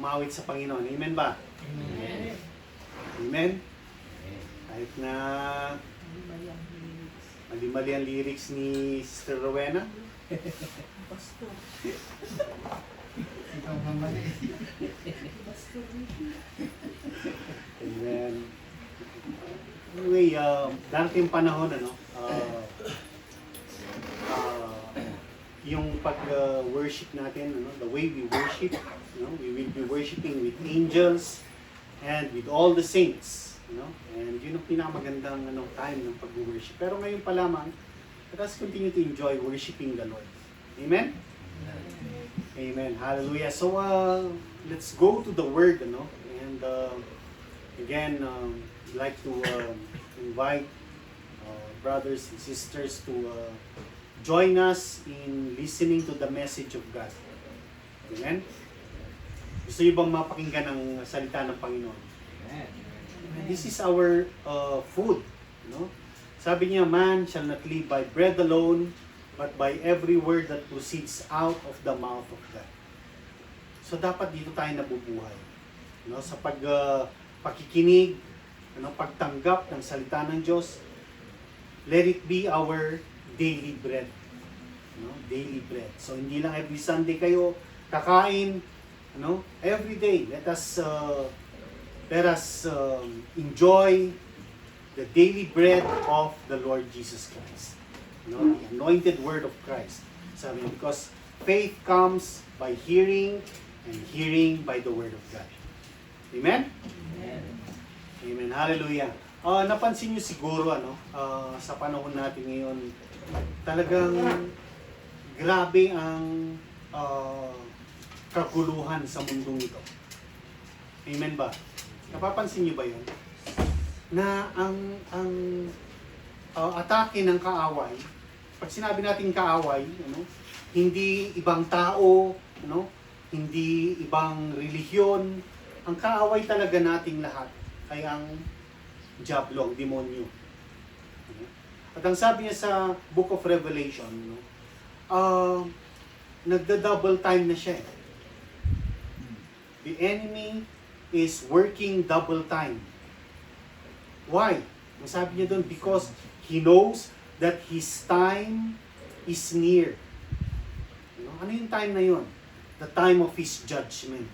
Umawit sa Panginoon. Amen ba? Amen. Amen? Kahit na mali-mali ang lyrics ni Sister Rowena. Pastor. Ikaw mamali. Pastor. Amen. Anyway, darating panahon, yung pag-worship natin, the way we worship, we will be worshiping with angels and with all the saints. And yun ang pinakamagandang time ng pag-worship. Pero ngayon pa lamang, let us continue to enjoy worshiping the Lord. Amen? Amen. Hallelujah. So, let's go to the Word, and again, I'd like to invite brothers and sisters to join us in listening to the message of God. Amen? Gusto niyo bang mapakinggan ang salita ng Panginoon? This is our food. Sabi niya, man shall not live by bread alone, but by every word that proceeds out of the mouth of God. So dapat dito tayo nabubuhay. Sa pakikinig, pagtanggap ng salita ng Diyos, let it be our daily bread. Daily bread. So hindi lang every Sunday kayo kakain, every day. Let us enjoy the daily bread of the Lord Jesus Christ. The anointed word of Christ. Sabi niya, because faith comes by hearing, and hearing by the word of God. Amen? Amen. Amen. Hallelujah. Napansin niyo siguro, sa panahon natin ngayon, talagang grabe ang kaguluhan sa mundong ito. Amen ba? Napapansin niyo ba yun? Na ang atake ng kaaway, pag sinabi natin kaaway, hindi ibang tao, hindi ibang relihiyon, ang kaaway talaga nating lahat ay ang diablo, ang demonyo. At ang sabi niya sa Book of Revelation, nagda-double time na siya. The enemy is working double time. Why? Ang sabi niya doon, because he knows that his time is near. Ano yung time na yun? The time of his judgment.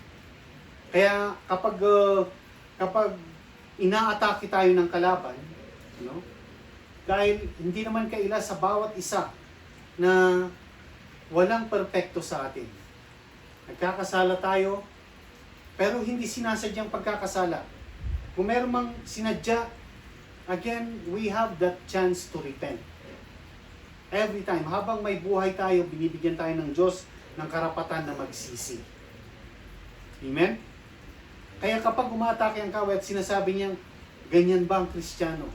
Kaya kapag inaatake tayo ng kalaban, dahil hindi naman kaila sa bawat isa na walang perpekto sa atin. Nagkakasala tayo, pero hindi sinasadyang pagkakasala. Kung meron mang sinadya, again, we have that chance to repent. Every time, habang may buhay tayo, binibigyan tayo ng Diyos ng karapatan na magsisi. Amen? Kaya kapag umatake ang kaaway at sinasabi niya, ganyan ba ang Kristiyano?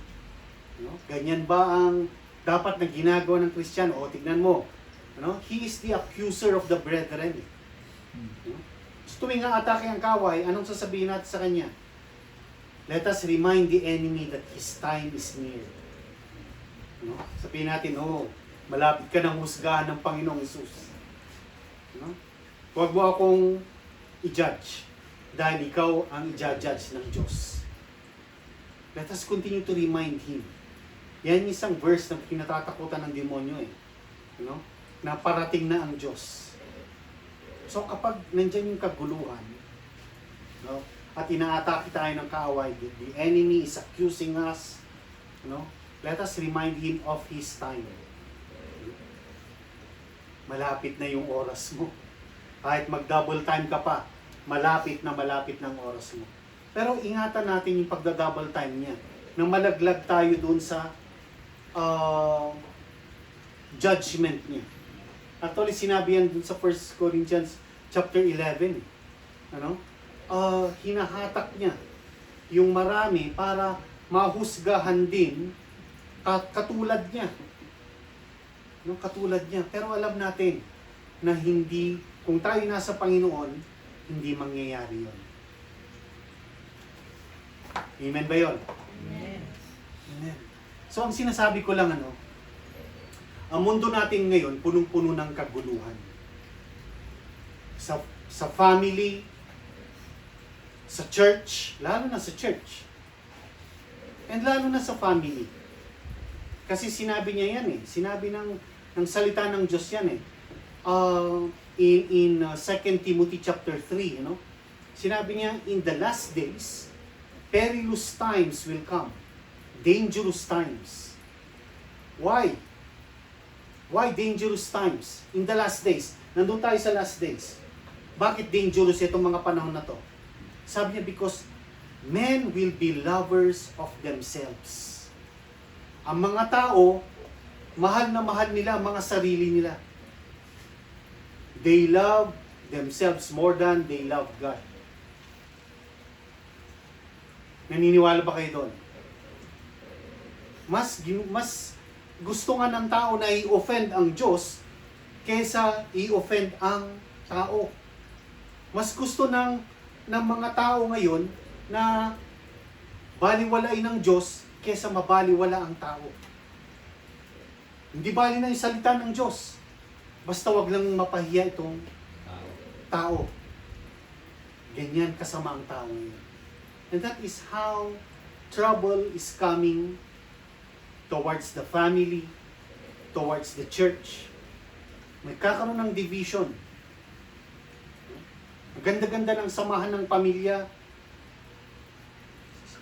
Ganyan ba ang dapat na ginagawa ng Kristiyano? O tignan mo, he is the accuser of the brethren. So, tuwing atake ang kaaway, anong sasabihin natin sa kanya? Let us remind the enemy that his time is near. Sabihin natin, malapit ka ng husgahan ng Panginoong Hesus. Huwag mo akong i-judge dahil ikaw ang i-judge ng Diyos. Let us continue to remind him. Yan yung isang verse na kinatatakutan ng demonyo na parating na ang Diyos. So kapag nandyan yung kaguluhan, at inaatake tayo ng kaaway, the enemy is accusing us, let us remind him of his time. Malapit na yung oras mo. Kahit mag-double time ka pa, malapit ng oras mo. Pero ingatan natin yung pagda-double time niya. Nang malaglag tayo doon sa judgment niya. Actually, sinabi yan dun sa 1 Corinthians chapter 11. Hinahatak niya yung marami para mahusgahan din katulad niya. Katulad niya. Pero alam natin na hindi, kung tayo nasa Panginoon, hindi mangyayari yon. Amen ba yun? Amen. Amen. So, ang sinasabi ko lang, ang mundo natin ngayon, punong-puno ng kaguluhan. Sa family, sa church, lalo na sa church, and lalo na sa family. Kasi sinabi niya yan eh. Sinabi ng salita ng Diyos yan eh. In 2 Timothy chapter 3, you know? Sinabi niya, in the last days, perilous times will come. Dangerous times. Why? Why dangerous times? In the last days. Nandun tayo sa last days. Bakit dangerous itong mga panahon na to? Sabi niya, because men will be lovers of themselves. Ang mga tao, mahal na mahal nila ang mga sarili nila. They love themselves more than they love God. Naniniwala ba kayo doon? Mas gusto nga ng tao na i-offend ang Diyos kaysa i-offend ang tao. Mas gusto ng mga tao ngayon na baliwalain ng Diyos kaysa mabaliwala ang tao. Hindi bali na yung salita ng Diyos. Basta wag lang mapahiya itong tao. Ganyan kasama ang tao ngayon. And that is how trouble is coming towards the family, towards the church. May kakaroon ng division. Ganda-ganda ng samahan ng pamilya.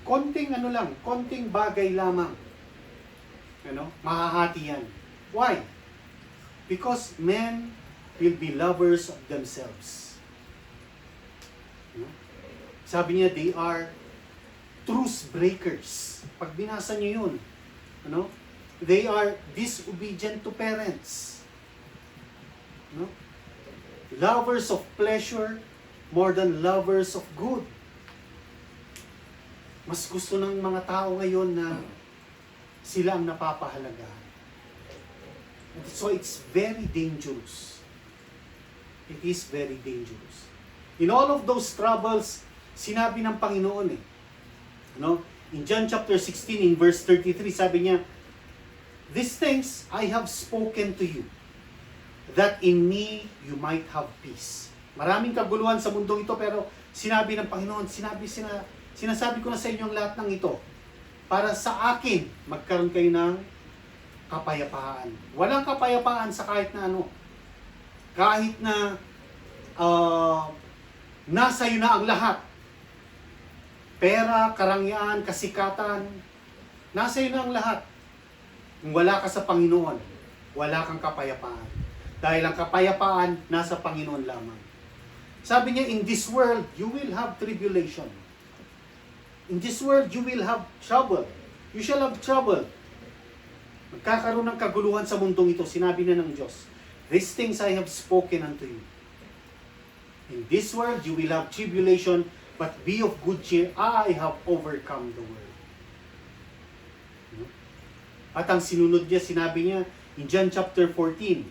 Konting konting bagay lamang. Mahahati yan. Why? Because men will be lovers of themselves. Sabi niya, they are truce breakers. Pag binasa niyo yun, they are disobedient to parents. Lovers of pleasure more than lovers of good. Mas gusto ng mga tao ngayon na sila ang napapahalagahan. So it's very dangerous. It is very dangerous. In all of those troubles, sinabi ng Panginoon in John chapter 16, in verse 33, sabi niya, "These things I have spoken to you, that in me you might have peace." Maraming kaguluhan sa mundong ito, pero sinabi ng Panginoon, sinasabi ko na sa inyo ang lahat ng ito, para sa akin, magkaroon kayo ng kapayapaan. Walang kapayapaan sa kahit na ano. Kahit na nasa iyo na ang lahat. Pera, karangyaan, kasikatan, nasa iyo na ang lahat. Kung wala ka sa Panginoon, wala kang kapayapaan. Dahil ang kapayapaan nasa Panginoon lamang. Sabi niya, in this world, you will have tribulation. In this world, you will have trouble. You shall have trouble. Magkakaroon ng kaguluhan sa mundong ito, sinabi na ng Diyos. These things I have spoken unto you. In this world, you will have tribulation, but be of good cheer. I have overcome the world. At ang sinunod niya, sinabi niya, in John chapter 14,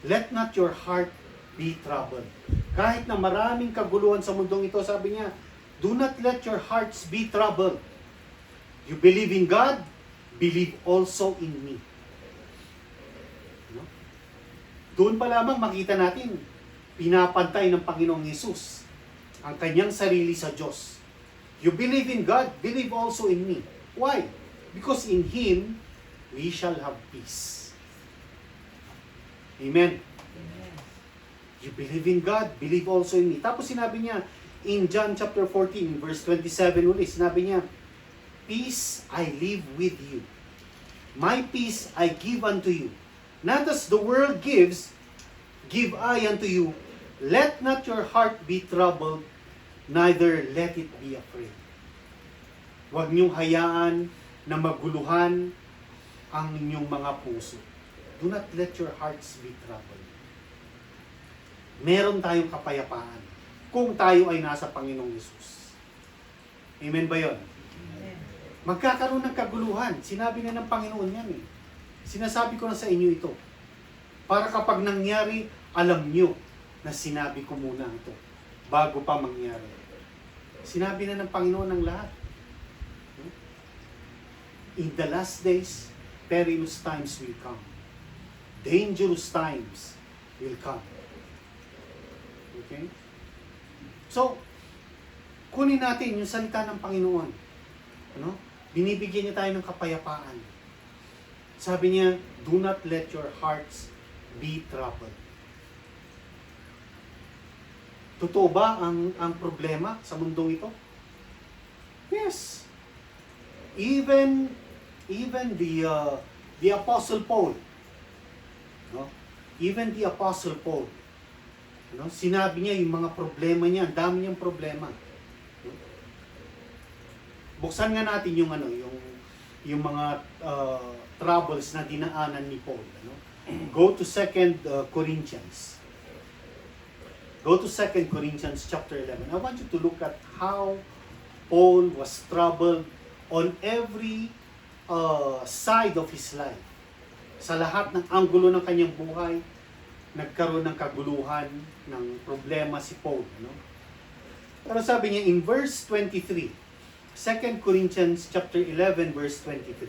let not your heart be troubled. Kahit na maraming kaguluhan sa mundong ito, sabi niya, do not let your hearts be troubled. You believe in God, believe also in me. Doon pa lamang makita natin, pinapantay ng Panginoong Hesus ang kanyang sarili sa Diyos. You believe in God, believe also in me. Why? Because in Him, we shall have peace. Amen. You believe in God, believe also in me. Tapos sinabi niya, in John chapter 14, verse 27 ulit, sinabi niya, peace I leave with you. My peace I give unto you. Not as the world gives, give I unto you. Let not your heart be troubled, neither let it be afraid. Huwag niyong hayaan na maguluhan ang inyong mga puso. Do not let your hearts be troubled. Meron tayong kapayapaan kung tayo ay nasa Panginoong Hesus. Amen ba yun? Magkakaroon ng kaguluhan. Sinabi na ng Panginoon yan eh. Sinasabi ko na sa inyo ito. Para kapag nangyari, alam nyo na sinabi ko muna ito bago pa mangyari. Sinabi na ng Panginoon ang lahat. In the last days, perilous times will come. Dangerous times will come. Okay? So, kunin natin yung salita ng Panginoon. Ano? Binibigyan niya tayo ng kapayapaan. Sabi niya, do not let your hearts be troubled. Totoo ba ang problema sa mundong ito? Yes. Even the Apostle Paul, no? Even the Apostle Paul, no? Sinabi niya yung mga problema niya, ang dami niyang problema. No? Buksan nga natin yung yung mga troubles na dinaanan ni Paul, no? Go to 2 Corinthians. Go to 2 Corinthians chapter 11. I want you to look at how Paul was troubled on every side of his life. Sa lahat ng anggulo ng kanyang buhay, nagkaroon ng kaguluhan, ng problema si Paul. No? Pero sabi niya in verse 23, 2 Corinthians chapter 11 verse 23.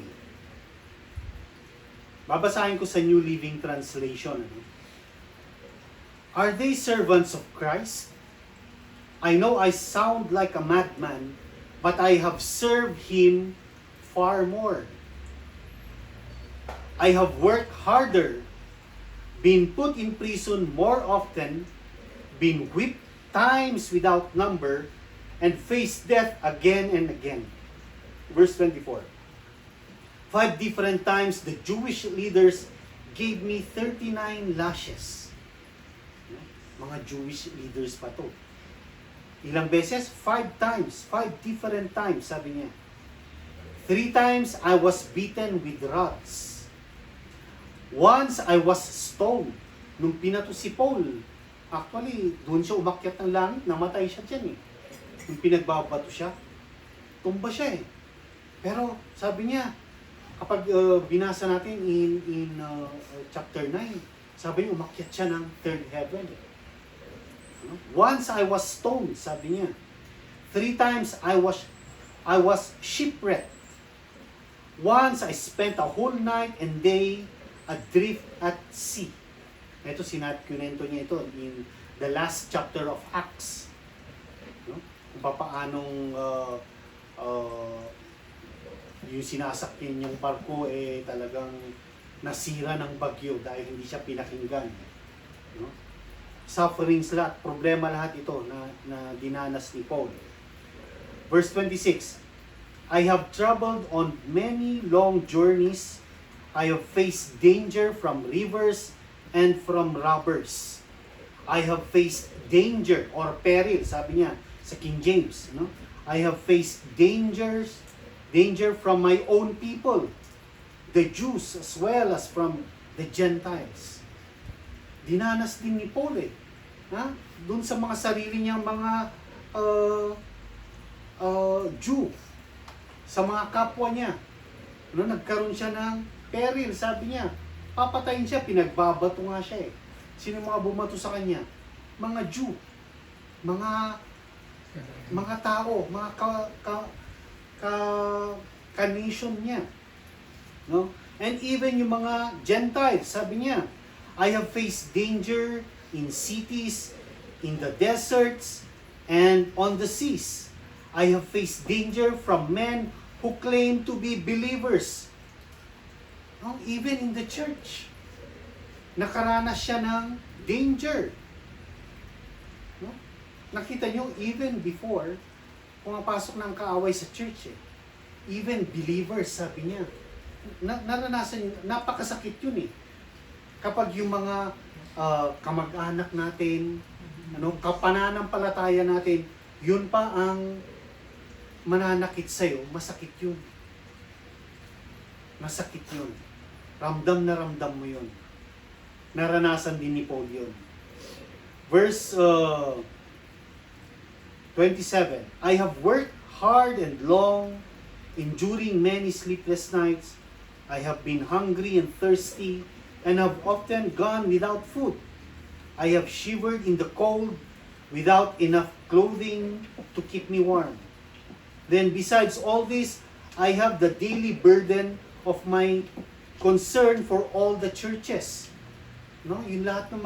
Babasahin ko sa New Living Translation. Ano? Are they servants of Christ? I know I sound like a madman, but I have served Him far more. I have worked harder, been put in prison more often, been whipped times without number, and faced death again and again. Verse 24. 5 different times the Jewish leaders gave me 39 lashes. Mga Jewish leaders pa to. Ilang beses? 5 times. 5 different times, sabi niya. 3 times I was beaten with rods. Once I was stoned. Nung pinato si Paul, actually, doon siya umakyat ng langit, namatay siya dyan eh. Nung pinagbabato siya, tumba siya eh. Pero sabi niya, kapag binasa natin in chapter 9, sabi niya, umakyat siya ng third heaven. Once I was stoned, sabi niya. 3 times I was shipwrecked. Once I spent a whole night and day adrift at sea. Ito, kinento niya ito in the last chapter of Acts. No? Kung paanong yung sinasakyan yung barko talagang nasira ng bagyo dahil hindi siya pinakinggan. No? Sufferings lahat, problema lahat ito na dinanas ni Paul. Verse 26, I have traveled on many long journeys. I have faced danger from rivers and from robbers. I have faced danger or peril, sabi niya sa King James. No? I have faced danger from my own people, the Jews as well as from the Gentiles. Dinanas din ni Paul doon sa mga sarili niyang mga Jew, sa mga kapwa niya. Nagkaroon siya ng peril, sabi niya, papatayin siya, pinagbabato nga siya eh. Sino mga bumato sa kanya? Mga Jew, mga tao, mga ka-nation niya. No? And even yung mga Gentiles, sabi niya, I have faced danger in cities, in the deserts, and on the seas. I have faced danger from men who claim to be believers. No? Even in the church, nakaranas siya ng danger. No? Nakita nyo, even before, pumapasok ng kaaway sa church even believers, sabi niya, naranasan, napakasakit yun kapag yung mga kamag-anak natin, kapananampalataya natin, yun pa ang mananakit sa'yo, masakit yun. Masakit yun. Ramdam na ramdam mo yun. Naranasan din ni Paul yun. Verse 27, I have worked hard and long, enduring many sleepless nights. I have been hungry and thirsty, and have often gone without food. I have shivered in the cold, without enough clothing to keep me warm. Then besides all this, I have the daily burden of my concern for all the churches. No, yung lahat ng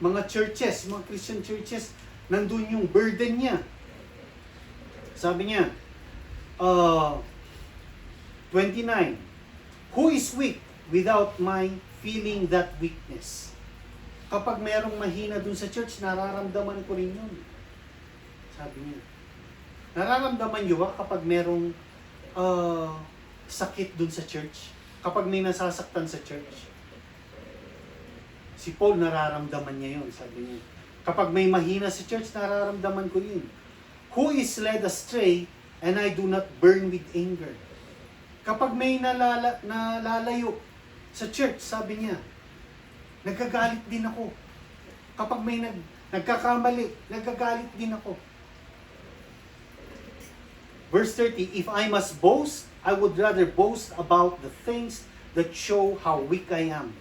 mga churches, mga Christian churches, nandun yung burden niya. Sabi niya, 29, who is weak without my feeling that weakness? Kapag mayroong mahina dun sa church, nararamdaman ko rin yun. Sabi niya. Nararamdaman niyo ba kapag merong sakit dun sa church? Kapag may nasasaktan sa church? Si Paul, nararamdaman niya yun, sabi niya. Kapag may mahina sa church, nararamdaman ko yun. Who is led astray and I do not burn with anger? Kapag may nalalayo sa church, sabi niya, nagagalit din ako. Kapag may nagkakamali, nagagalit din ako. Verse 30, if I must boast, I would rather boast about the things that show how weak I am.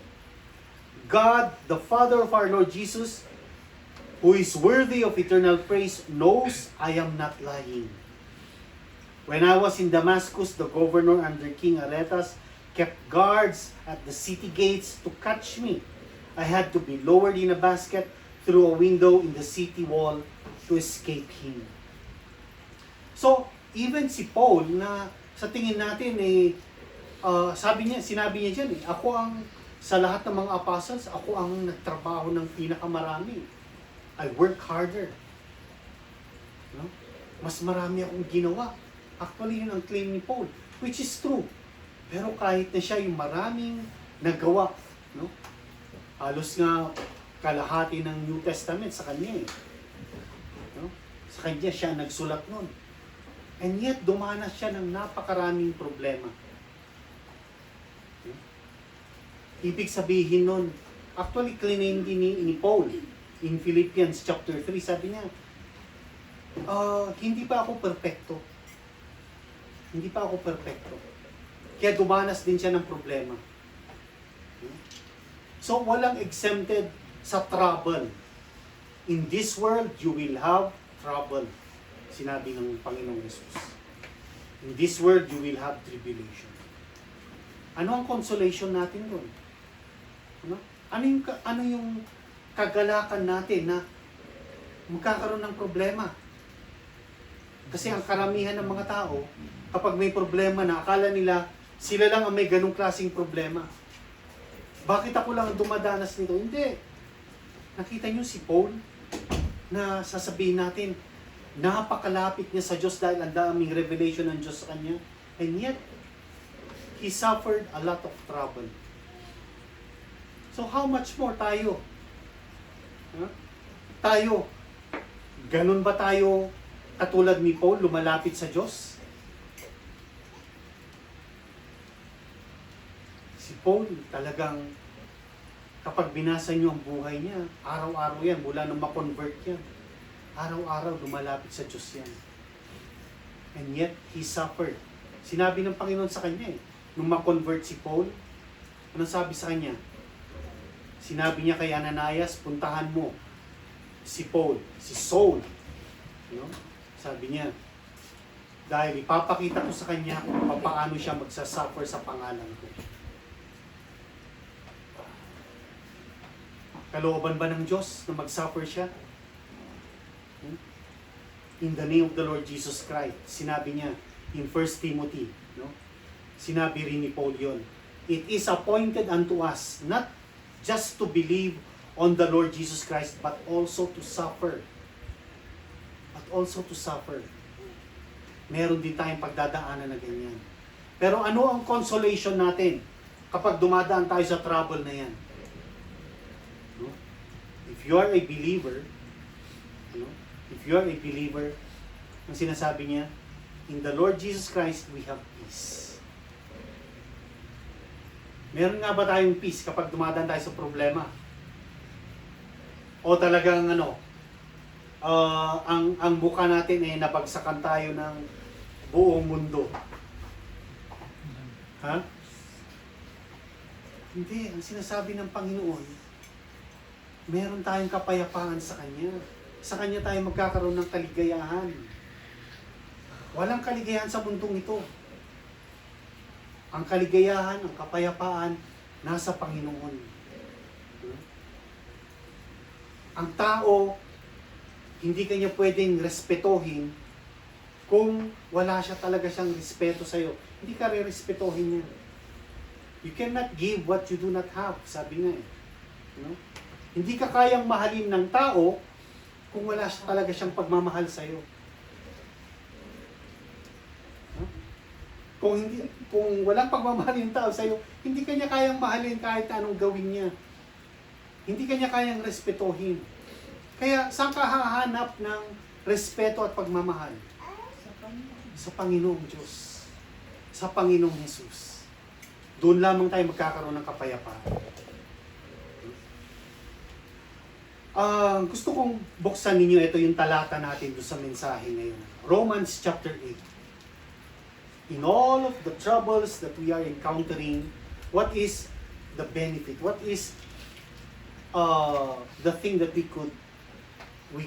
God, the Father of our Lord Jesus, who is worthy of eternal praise, knows I am not lying. When I was in Damascus, the governor under King Aretas kept guards at the city gates to catch me. I had to be lowered in a basket through a window in the city wall to escape him. So, even si Paul na sa tingin natin sinabi niya dyan ako ang sa lahat ng mga apostles, ako ang nagtrabaho ng pinakamarami. I work harder. No? Mas marami akong ginawa. Actually, yun ang claim ni Paul, which is true. Pero kahit na siya yung maraming nagawa, no? Halos nga kalahati ng New Testament sa kanya no? Sa kanya siya nagsulat nun. And yet, dumanas siya ng napakaraming problema. Ibig sabihin nun, actually, claim din ni Paul in Philippians chapter 3, sabi niya, hindi pa ako perfecto. Hindi pa ako perfecto. Kaya dumanas din siya ng problema. So, walang exempted sa trouble. In this world, you will have trouble. Sinabi ng Panginoong Jesus. In this world, you will have tribulation. Ano ang consolation natin doon? Ano yung kagalakan natin na magkakaroon ng problema? Kasi ang karamihan ng mga tao, kapag may problema na, akala nila sila lang ang may ganong klaseng problema. Bakit ako lang ang dumadanas nito? Hindi. Nakita niyo si Paul na sasabihin natin, napakalapit niya sa Diyos dahil ang daming revelation ng Diyos sa kanya. And yet, he suffered a lot of trouble. So how much more tayo? Tayo, ganun ba tayo katulad ni Paul, lumalapit sa Diyos? Si Paul, talagang kapag binasa niyo ang buhay niya, araw-araw yan, mula nung ma-convert yan. Araw-araw lumalapit sa Diyos yan. And yet, he suffered. Sinabi ng Panginoon sa kanya nung ma-convert si Paul, anong sabi sa kanya? Sinabi niya kay Ananias, puntahan mo si Paul, si Saul. No? Sabi niya, dahil ipapakita ko sa kanya kung paano siya magsasuffer sa pangalan ko. Kalooban ba ng Diyos na mag-suffer siya? In the name of the Lord Jesus Christ. Sinabi niya in 1 Timothy. No? Sinabi rin ni Paul yun. It is appointed unto us, not just to believe on the Lord Jesus Christ, but also to suffer. But also to suffer. Meron din tayong pagdadaanan na ganyan. Pero ano ang consolation natin kapag dumadaan tayo sa trouble na yan? No? If you are a believer, if you are a believer, ang sinasabi niya, in the Lord Jesus Christ, we have peace. Meron nga ba tayong peace kapag dumadaan tayo sa problema? O talagang ang mukha natin ay nabagsakan tayo ng buong mundo? Ha? Hindi. Ang sinasabi ng Panginoon, meron tayong kapayapaan sa Kanya. Sa Kanya tayo magkakaroon ng kaligayahan. Walang kaligayahan sa mundong ito. Ang kaligayahan, ang kapayapaan, nasa Panginoon. Ang tao, hindi kanya pwedeng respetohin Kung wala siya talaga siyang respeto sa'yo, hindi ka re-respetohin niya. You cannot give what you do not have, sabi nga eh. No? Hindi ka kayang mahalin ng tao kung wala siya talaga siyang pagmamahal sa'yo. No? Kung walang pagmamahal yung tao sa'yo, hindi ka niya kayang mahalin kahit anong gawin niya. Hindi ka niya kayang respetohin. Kaya saan ka hahanap ng respeto at pagmamahal? Sa Panginoon. Sa Panginoong Diyos. Sa Panginoong Jesus. Doon lamang tayo magkakaroon ng kapayapaan. Gusto kong buksan ninyo, ito yung talata natin doon sa mensahe ngayon. Romans chapter 8. In all of the troubles that we are encountering, what is the benefit? What is the thing that we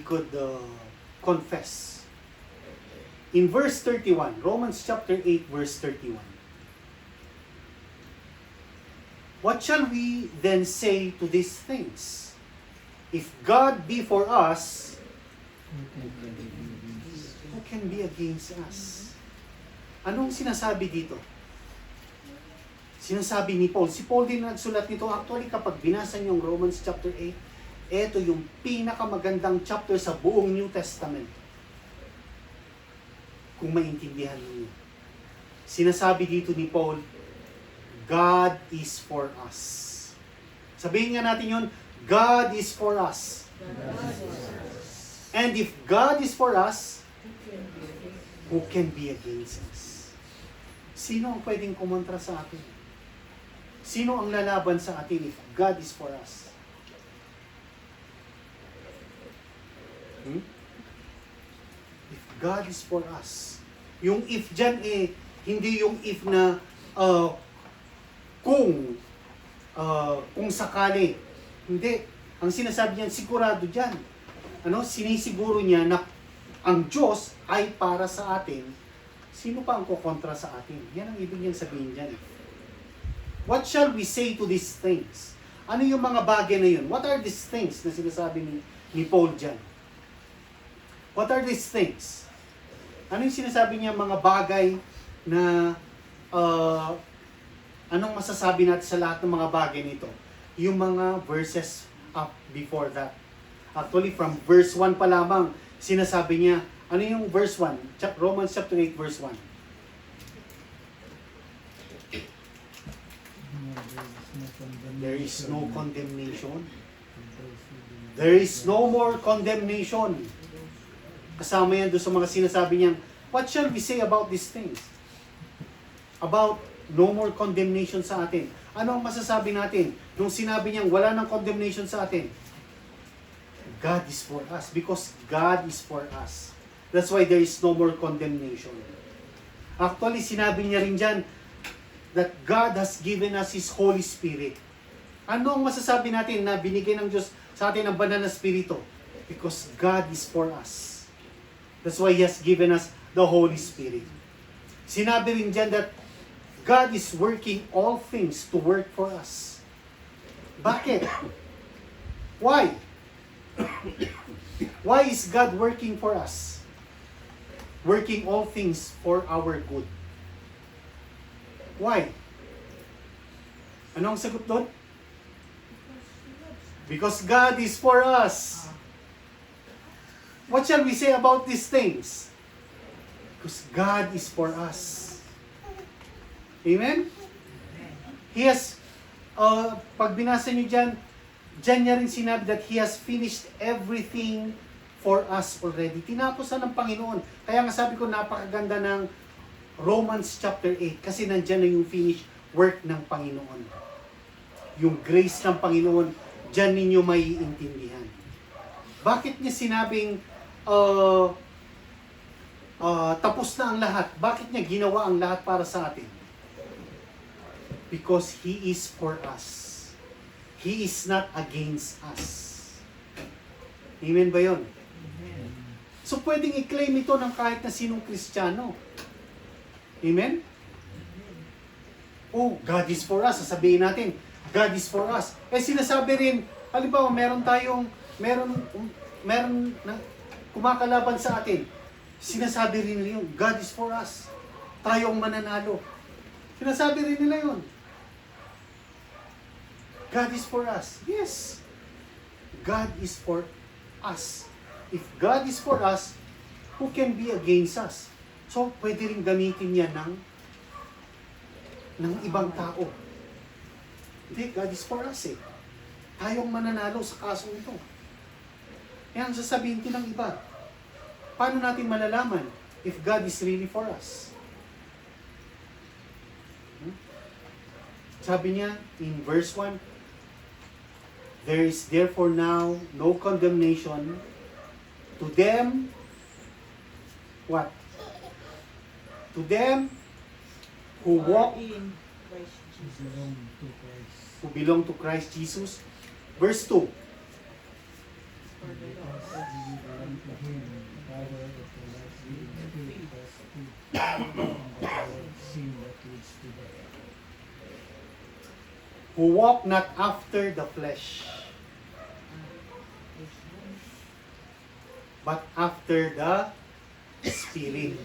could confess? In verse 31, Romans chapter 8, verse 31. What shall we then say to these things? If God be for us, who can be against us? Anong sinasabi dito? Sinasabi ni Paul. Si Paul din nagsulat nito. Actually, kapag binasa niyo yung Romans chapter 8, ito yung pinakamagandang chapter sa buong New Testament. Kung maintindihan niyo. Sinasabi dito ni Paul, God is for us. Sabihin nga natin yun, God is for us. And if God is for us, who can be against us? Sino ang pwedeng kumontra sa atin? Sino ang lalaban sa atin if God is for us? If God is for us. Yung if dyan hindi yung if na kung sakali. Hindi. Ang sinasabi niyan, sigurado dyan. Sinisiguro niya na ang Diyos ay para sa atin. Sino pa ang kukontra sa atin? Yan ang ibig niyang sabihin dyan. What shall we say to these things? Ano yung mga bagay na yun? What are these things na sinasabi ni Paul dyan? What are these things? Ano yung sinasabi niya mga bagay na anong masasabi natin sa lahat ng mga bagay nito? Yung mga verses up before that. Actually, from verse 1 pa lamang, sinasabi niya, ano yung verse 1? Romans chapter 8, verse 1. There is no condemnation. There is no more condemnation. Kasama yan doon sa mga sinasabi niyan, what shall we say about these things? About no more condemnation sa atin. Ano ang masasabi natin? Nung sinabi niyang wala ng condemnation sa atin, God is for us. Because God is for us. That's why there is no more condemnation. Actually, sinabi niya rin dyan that God has given us His Holy Spirit. Ano ang masasabi natin na binigay ng Diyos sa atin ang banal na Espiritu? Because God is for us. That's why He has given us the Holy Spirit. Sinabi rin dyan that God is working all things to work for us. Bakit? Why? Why is God working for us? Working all things for our good. Why? Ano ang sagot doon? Because God is for us. What shall we say about these things? Because God is for us. Amen? He has, pag binasa nyo dyan niya rin sinabi that He has finished everything for us already. Tinapos na ng Panginoon. Kaya nga sabi ko, napakaganda ng Romans chapter 8 kasi nandyan na yung finished work ng Panginoon. Yung grace ng Panginoon, dyan ninyo maiintindihan. Bakit niya sinabing tapos na ang lahat? Bakit niya ginawa ang lahat para sa atin? Because He is for us. He is not against us. Amen ba yun? So pwedeng i-claim ito ng kahit na sinong Kristiyano. Amen? Oh, God is for us. Sasabihin natin, God is for us. Sinasabi rin, halimbawa, meron na kumakalaban sa atin. Sinasabi rin nila yun, God is for us. Tayo ang mananalo. Sinasabi rin nila yun. God is for us. Yes. God is for us. If God is for us, who can be against us? So, pwede rin gamitin yan ng ibang tao. Hindi, God is for us eh. Tayong mananalo sa kasong ito. Yan ang sasabihin din ng iba. Paano natin malalaman if God is really for us? Sabi niya in verse 1, there is therefore now no condemnation to them, what? To them who walk, in Christ Jesus. who belong to Christ Jesus. Verse 2, For the law. who walk not after the flesh, but after the Spirit.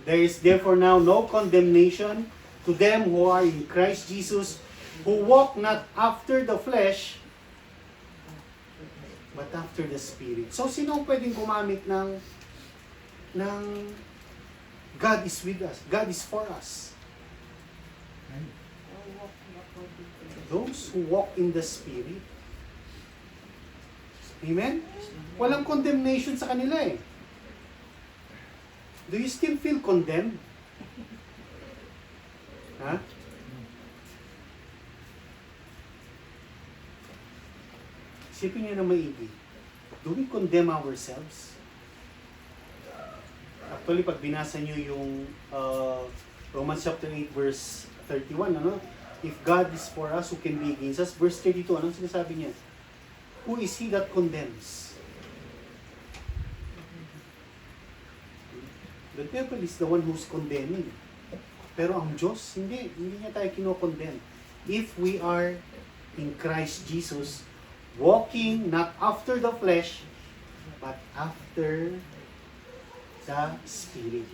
There is therefore now no condemnation to them who are in Christ Jesus, who walk not after the flesh, but after the Spirit. So, sino pwedeng gumamit ng God is with us, God is for us? Those who walk in the Spirit. Amen? Walang condemnation sa kanila eh. Do you still feel condemned? Ha? Isipin niyo na maigi. Do we condemn ourselves? Actually, pag binasa niyo yung Romans chapter 8 verse 31, ano? If God is for us, who can be against us? Verse 32, anong sinasabi niya? Who is he that condemns? The devil is the one who's condemning. Pero ang Diyos, hindi niya tayo kino-condemn. If we are in Christ Jesus, walking not after the flesh, but after the Spirit.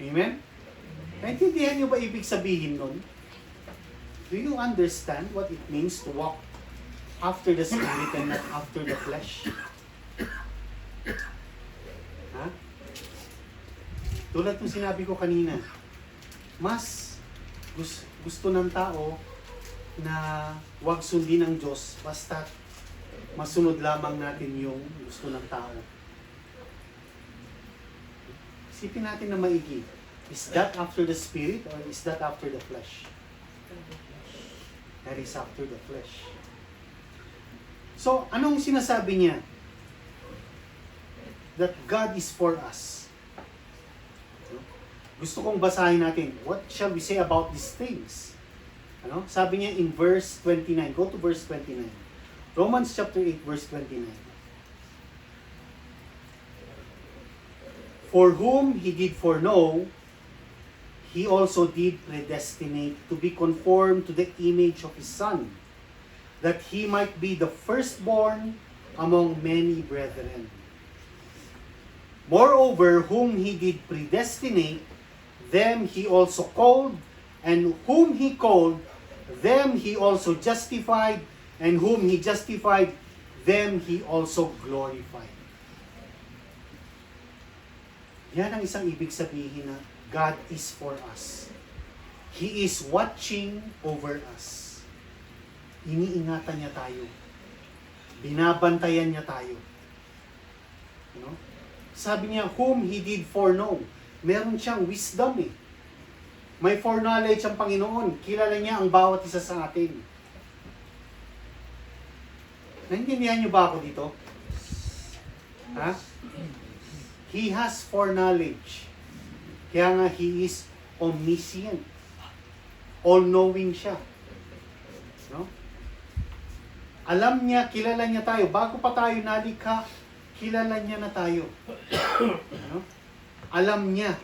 Amen? Naintindihan niyo ba ibig sabihin nun? Do you understand what it means to walk after the Spirit and not after the flesh? Ha? Tulad ng sinabi ko kanina, mas gusto ng tao na wag sundin ng Diyos basta masunod lamang natin yung gusto ng tao. Isipin natin na maigi. Is that after the Spirit or is that after the flesh? That is after the flesh. So, anong sinasabi niya? That God is for us. Gusto kong basahin natin. What shall we say about these things? Ano? Sabi niya in verse 29. Go to verse 29. Romans chapter 8 verse 29. For whom He did foreknow, He also did predestinate to be conformed to the image of His Son, that He might be the firstborn among many brethren. Moreover, whom He did predestinate, them He also called, and whom He called, them He also justified, and whom He justified, them He also glorified. Yan ang isang ibig sabihin na God is for us. He is watching over us. Iniingatan niya tayo. Binabantayan niya tayo. You know? Sabi niya, whom He did foreknow. Meron siyang wisdom eh. May foreknowledge ang Panginoon. Kilala niya ang bawat isa sa atin. Naintindihan niyo ba ako dito? Ha? He has foreknowledge. Kaya nga, He is omniscient. All-knowing siya. No? Alam niya, kilala niya tayo. Bago pa tayo nalikha, kilala niya na tayo. No? Alam niya.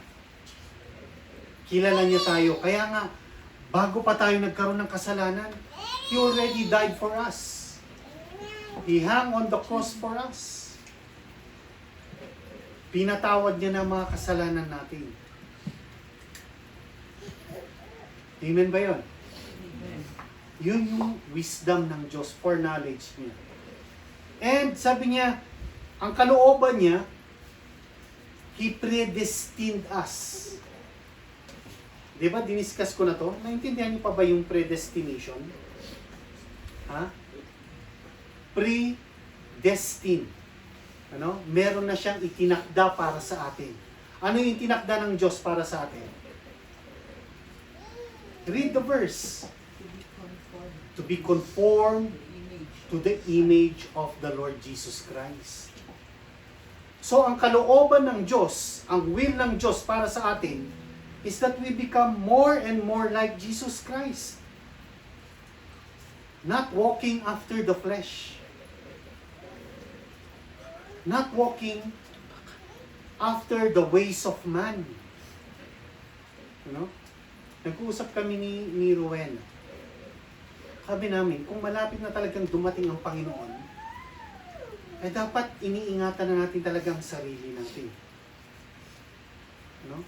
Kilala niya tayo. Kaya nga, bago pa tayo nagkaroon ng kasalanan, He already died for us. He hung on the cross for us. Pinatawad niya na mga kasalanan natin. Amen ba yun? Amen. Yun yung wisdom ng Diyos, foreknowledge niya. And sabi niya, ang kalooban niya, He predestined us. Di ba, diniscuss ko na to? Naintindihan niyo pa ba yung predestination? Ha? Predestined. Ano? Meron na siyang itinakda para sa atin. Ano yung itinakda ng Diyos para sa atin? Read the verse. To be conformed To be conformed to the image to the image of the Lord Jesus Christ. So, ang kalooban ng Diyos, ang will ng Diyos para sa atin, is that we become more and more like Jesus Christ. Not walking after the flesh. Not walking after the ways of man. You know? Nag-uusap kami ni Rowena. Sabi namin, kung malapit na talagang dumating ang Panginoon, eh dapat iniingatan na natin talagang sarili natin. No?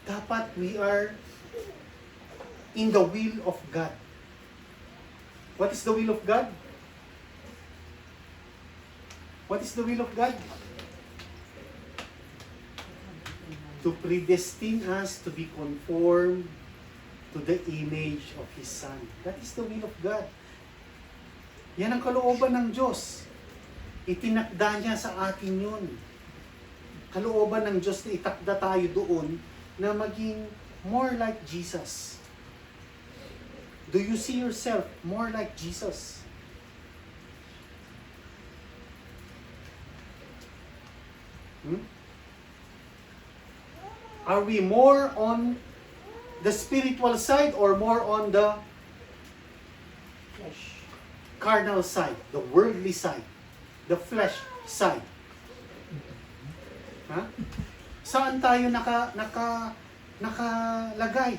Dapat we are in the will of God. What is the will of God? What is the will of God? To predestine us to be conformed to the image of His Son. That is the will of God. Yan ang kalooban ng Diyos. Itinakda niya sa atin yun. Kalooban ng Diyos na itakda tayo doon na maging more like Jesus. Do you see yourself more like Jesus? Are we more on the spiritual side or more on the flesh. carnal side, the worldly side, the flesh side? Ha? Saan tayo nakalagay?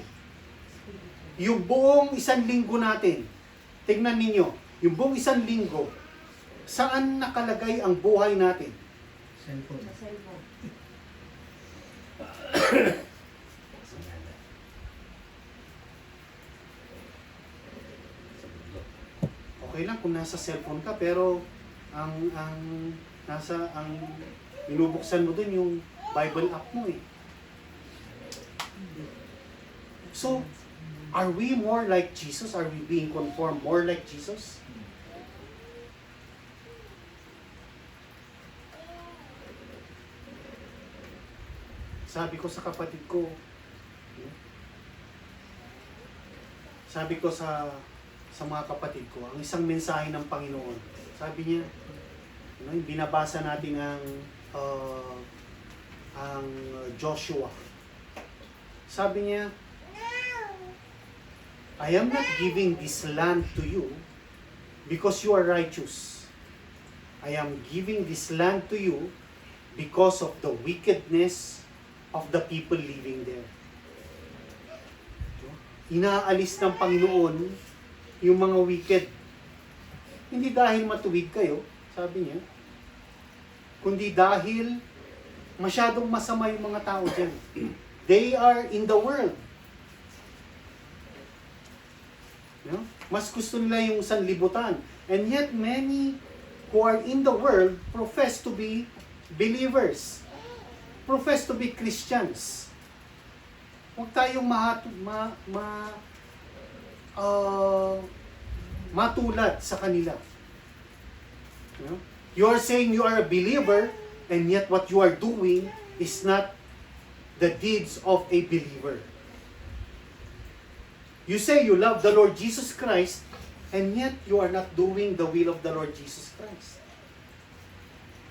Yung buong isang linggo natin, tingnan ninyo, yung buong isang linggo, saan nakalagay ang buhay natin? Cellphone. Sa cellphone. Okay lang kung nasa cellphone ka, pero ang binubuksan mo dun yung Bible app mo eh. So, are we more like Jesus? Are we being conformed more like Jesus? Sabi ko sa kapatid ko, sabi ko sa mga kapatid ko, ang isang mensahe ng Panginoon, sabi niya, yung binabasa natin ang Joshua. Sabi niya, I am not giving this land to you because you are righteous. I am giving this land to you because of the wickedness of the people living there. Inaalis ng Panginoon yung mga wicked. Hindi dahil matuwid kayo, sabi niya, kundi dahil masyadong masama yung mga tao dyan. They are in the world. No? Mas gusto nila yung sanlibutan. And yet many who are in the world profess to be believers. Profess to be Christians. Huwag tayong matulad sa kanila. No? You are saying you are a believer, and yet what you are doing is not the deeds of a believer. You say you love the Lord Jesus Christ, and yet you are not doing the will of the Lord Jesus Christ.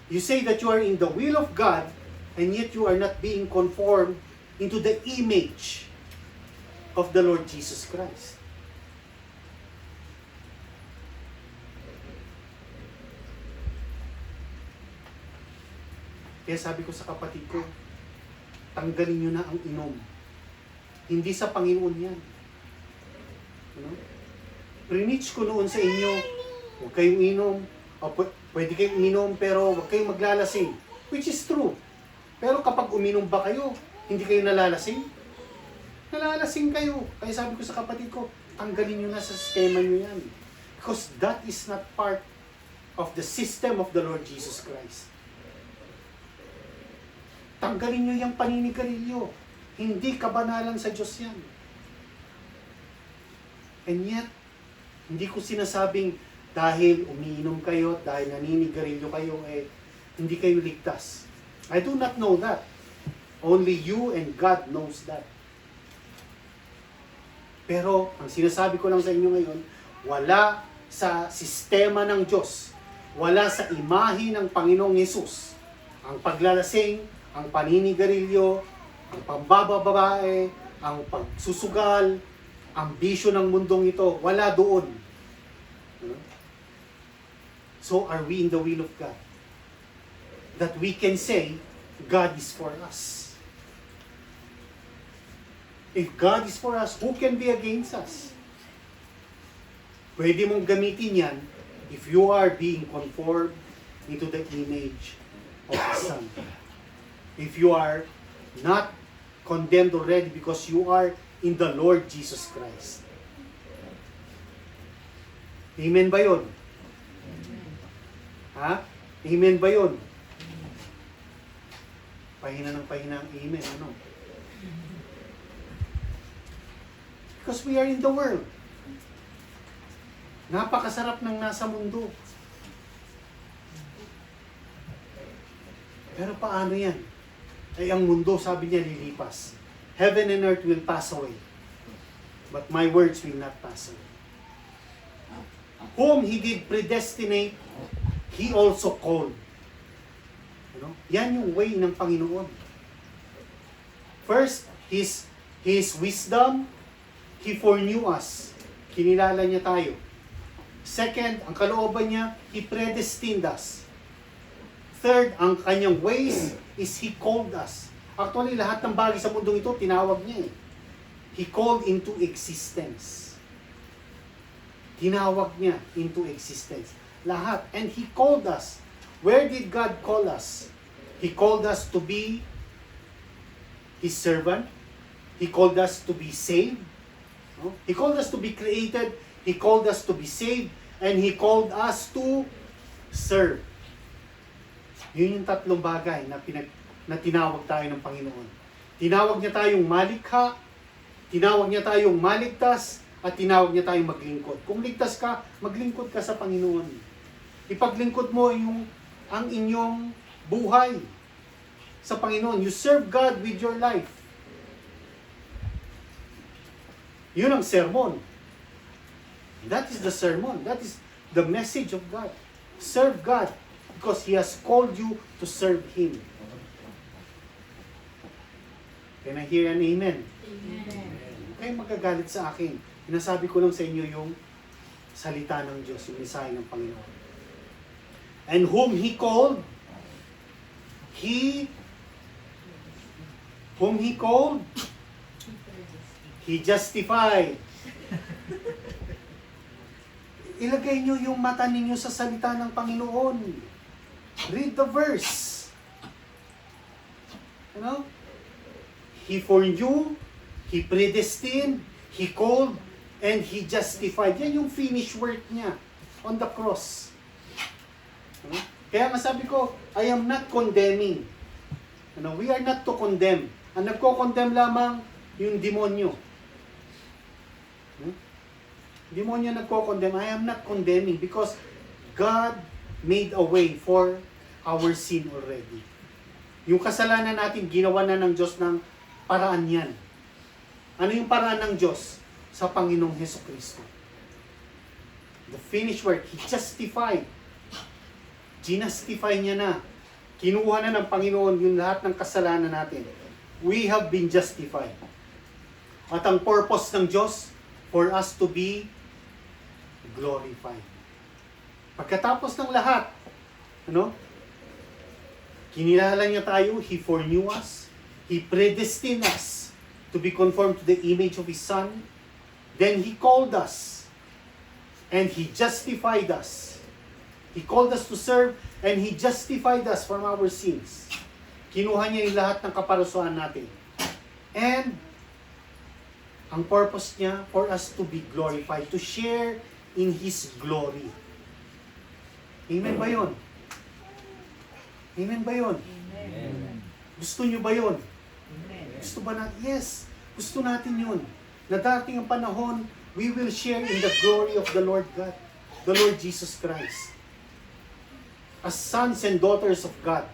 You say that you are in the will of God, and yet you are not being conformed into the image of the Lord Jesus Christ. Kaya sabi ko sa kapatid ko, tanggalin nyo na ang inom. Hindi sa Panginoon yan. Ano? Preach ko noon sa inyo, huwag kayong inom. O, pwede kayong inom pero huwag kayong maglalasing. Which is true. Pero kapag uminom ba kayo, hindi kayo nalalasing? Nalalasing kayo. Kaya sabi ko sa kapatid ko, tanggalin nyo na sa sistema nyo yan. Because that is not part of the system of the Lord Jesus Christ. Tanggalin nyo yung paninigarilyo. Hindi kabanalan sa Diyos yan. And yet, hindi ko sinasabing dahil umiinom kayo, dahil naninigarilyo kayo, hindi kayo ligtas. I do not know that. Only you and God knows that. Pero, ang sinasabi ko lang sa inyo ngayon, wala sa sistema ng Diyos, wala sa imahe ng Panginoong Hesus, ang paglalasing, ang paninigarilyo, ang pambababae, ang pagsusugal, ang bisyo ng mundong ito, wala doon. So are we in the will of God? That we can say, God is for us. If God is for us, who can be against us? Pwede mong gamitin yan if you are being conformed into the image of the Son. If you are not condemned already because you are in the Lord Jesus Christ. Amen ba yun? Ha? Amen ba yun? Pahina ng pahina ang amen. Ano? Because we are in the world. Napakasarap ng nasa mundo. Pero paano yan? Ay ang mundo, sabi niya, lilipas. Heaven and earth will pass away. But my words will not pass away. Whom He did predestinate, He also called. Yan yung way ng Panginoon. First, His wisdom, He foreknew us. Kinilala niya tayo. Second, ang kalooban niya, He predestined us. Third, ang kanyang ways is He called us. Actually, lahat ng bagay sa mundong ito, tinawag niya eh. He called into existence. Tinawag niya into existence. Lahat. And He called us. Where did God call us? He called us to be His servant. He called us to be saved. He called us to be created. He called us to be saved. And He called us to serve. Yun yung tatlong bagay na tinawag tayo ng Panginoon. Tinawag niya tayong malikha, tinawag niya tayong maligtas, at tinawag niya tayong maglingkod. Kung ligtas ka, maglingkod ka sa Panginoon. Ipaglingkod mo ang inyong buhay sa Panginoon. You serve God with your life. Yun ang sermon. That is the sermon. That is the message of God. Serve God because He has called you to serve Him. Can I hear an amen? Amen. Huwag kayong magagalit sa akin. Sinasabi ko lang sa inyo yung salita ng Diyos, yung mensahe ng Panginoon. And whom He called, He justified. Ilagay nyo yung mata ninyo sa salita ng Panginoon. Read the verse. You know? He foreknew, He predestined, He called, and He justified. Yan yung finish work niya on the cross. Kaya nga sabi ko, I am not condemning. We are not to condemn. Ang nagko-condemn lamang yung demonyo. Demonyo nagko-condemn. I am not condemning because God made a way for our sin already. Yung kasalanan natin, ginawa na ng Diyos ng paraan yan. Ano yung paraan ng Diyos? Sa Panginoong Hesukristo. The finished work, He justified. Ginastify niya na. Kinuha na ng Panginoon yung lahat ng kasalanan natin. We have been justified. At ang purpose ng Diyos, for us to be glorified. Pagkatapos ng lahat, kinilala niya tayo, He foreknew us, He predestined us to be conformed to the image of His Son, then He called us, and He justified us. He called us to serve and He justified us from our sins. Kinuha niya yung lahat ng kaparusahan natin. And ang purpose niya for us to be glorified, to share in His glory. Amen ba yun? Amen ba yun? Amen. Gusto niyo ba yun? Amen. Gusto ba natin? Yes, gusto natin yun. Na dating ang panahon, we will share in the glory of the Lord God, the Lord Jesus Christ. As sons and daughters of God.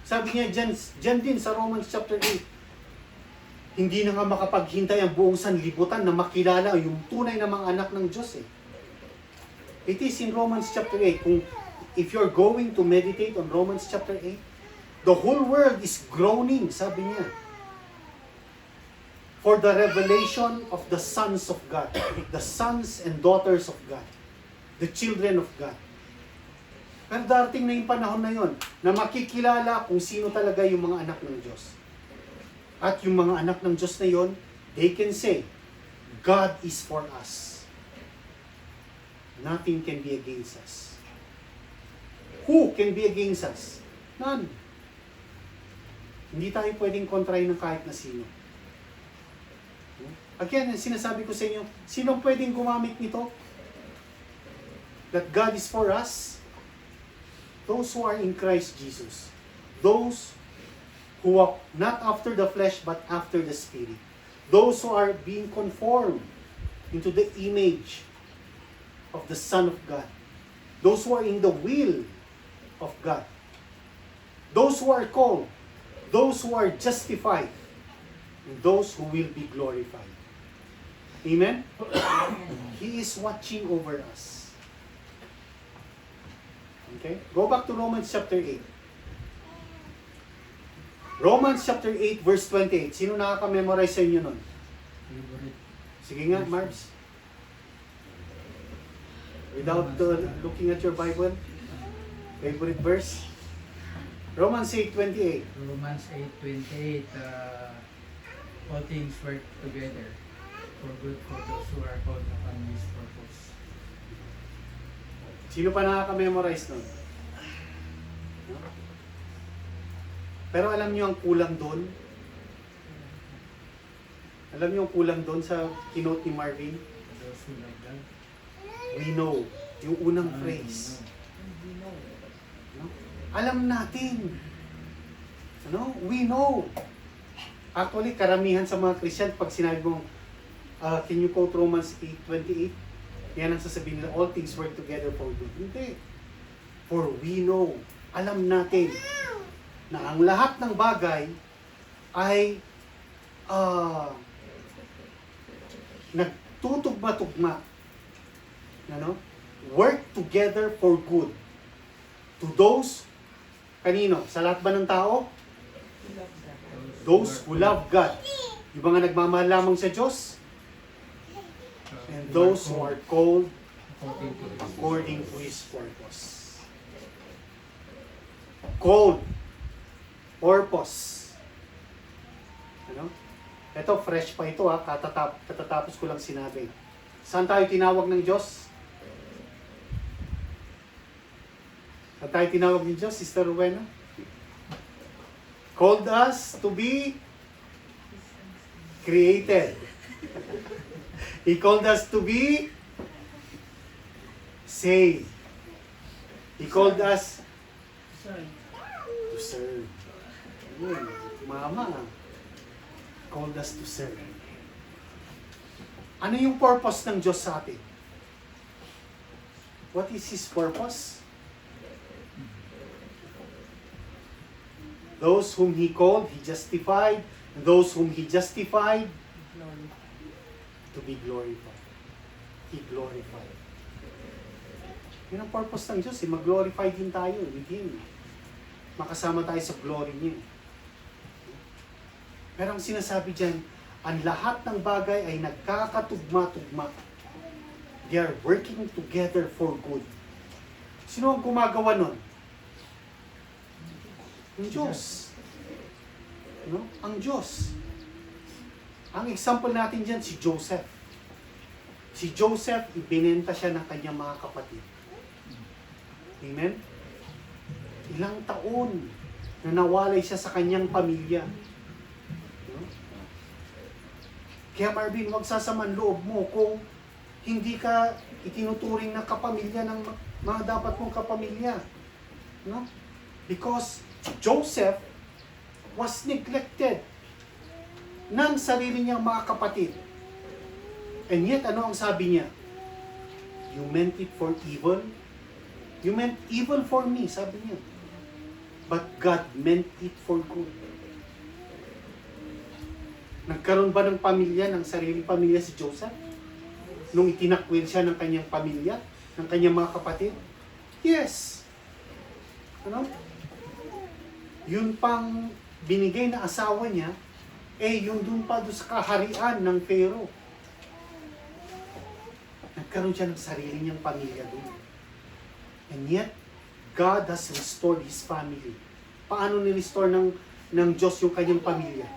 Sabi niya dyan din sa Romans chapter 8, hindi na nga makapaghintay ang buong sanlibutan na makilala yung tunay na mga anak ng Diyos eh. It is in Romans chapter 8. If you're going to meditate on Romans chapter 8, the whole world is groaning, sabi niya, for the revelation of the sons of God, the sons and daughters of God, the children of God. Pero darating na yung panahon na yon na makikilala kung sino talaga yung mga anak ng Diyos. At yung mga anak ng Diyos na yon, they can say, God is for us. Nothing can be against us. Who can be against us? None. Hindi tayo pwedeng kontrahin ng kahit na sino. Again, sinasabi ko sa inyo, sino pwedeng gumamit nito? That God is for us? Those who are in Christ Jesus. Those who walk not after the flesh but after the Spirit. Those who are being conformed into the image of the Son of God. Those who are in the will of God. Those who are called. Those who are justified. And those who will be glorified. Amen? He is watching over us. Okay? Go back to Romans chapter 8. Romans chapter 8 verse 28. Sino nakaka-memorize sa inyo nun? Sige nga, Marbs. Without looking at your Bible. Favorite verse? Romans 8:28. Romans 8:28, all things work together for good for those who are called upon His purpose. Sino pa nakaka-memorize nun? No? Pero alam niyo ang kulang doon? Alam niyo ang kulang doon sa kinote ni Marvin? Those who love God. We know. Yung unang phrase. We know. No? Alam natin. Ano? We know. Actually, karamihan sa mga Christian, pag sinabi mong, can you quote Romans 8:28? Yan ang sasabihin nila, all things work together for good. Hindi. For we know. Alam natin na ang lahat ng bagay ay nagtutugma-tugma. Ano? Work together for good. To those, kanino? Sa lahat ba ng tao? We love that. Those who love God. Yung mga nagmamahal lamang sa Diyos. And those who are called according to His purpose. Called. Purpose. Ano? Ito, fresh pa ito ha. Katatapos ko lang sinabi. Saan tayo tinawag ng Diyos? Saan tayo tinawag ng Diyos, Sister Rowena? Called us to be created. He called us to be saved. He called us Sorry. to serve. Ayun, Mama, called us to serve. Ano yung purpose ng Diyos sa atin? What is His purpose? Those whom He called, He justified. And those whom He justified, Glory. to be glorified. He glorified. Yun ang purpose ng Diyos, mag-glorify din tayo with Him. Makasama tayo sa glory niya. Pero ang sinasabi dyan, ang lahat ng bagay ay nagkakatugma-tugma. They are working together for good. Sino ang gumagawa nun? Ang Diyos. No? Ang Diyos. Ang example natin dyan, si Joseph. Si Joseph, ibinenta siya ng kanyang mga kapatid. Amen? Ilang taon na nawalay siya sa kanyang pamilya. No? Kaya Marvin, huwag sasaman loob mo kung hindi ka itinuturing na kapamilya ng mga dapat mong kapamilya. No? Because Joseph was neglected ng sarili niyang mga kapatid. And yet, ano ang sabi niya? You meant it for evil? You meant evil for me, sabi niya. But God meant it for good. Nagkaroon ba ng pamilya, ng sariling pamilya si Joseph? Nung itinakwil siya ng kanyang pamilya, ng kanyang mga kapatid? Yes. Ano? Yun pang binigay na asawa niya, yun dun pa doon sa kaharian ng Pharaoh. Nagkaroon siya ng sarili niyang pamilya doon. And yet, God has restored His family. Paano ni-restore ng Diyos yung kanyang pamilya?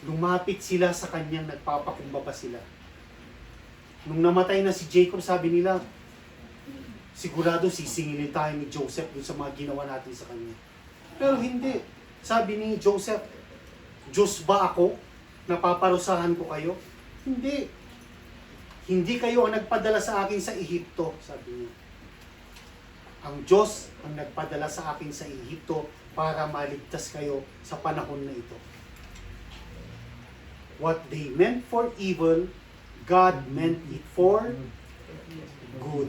Lumapit sila sa kanyang, nagpapakumbaba sila. Nung namatay na si Jacob, sabi nila, sigurado sisingilin tayo ni Joseph dun sa mga ginawa natin sa kanya. Pero hindi. Sabi ni Joseph, Diyos ba ako? Napaparusahan ko kayo? Hindi. Hindi kayo ang nagpadala sa akin sa Ehipto, sabi niya. Ang Diyos ang nagpadala sa akin sa Ehipto para maligtas kayo sa panahon na ito. What they meant for evil, God meant it for good.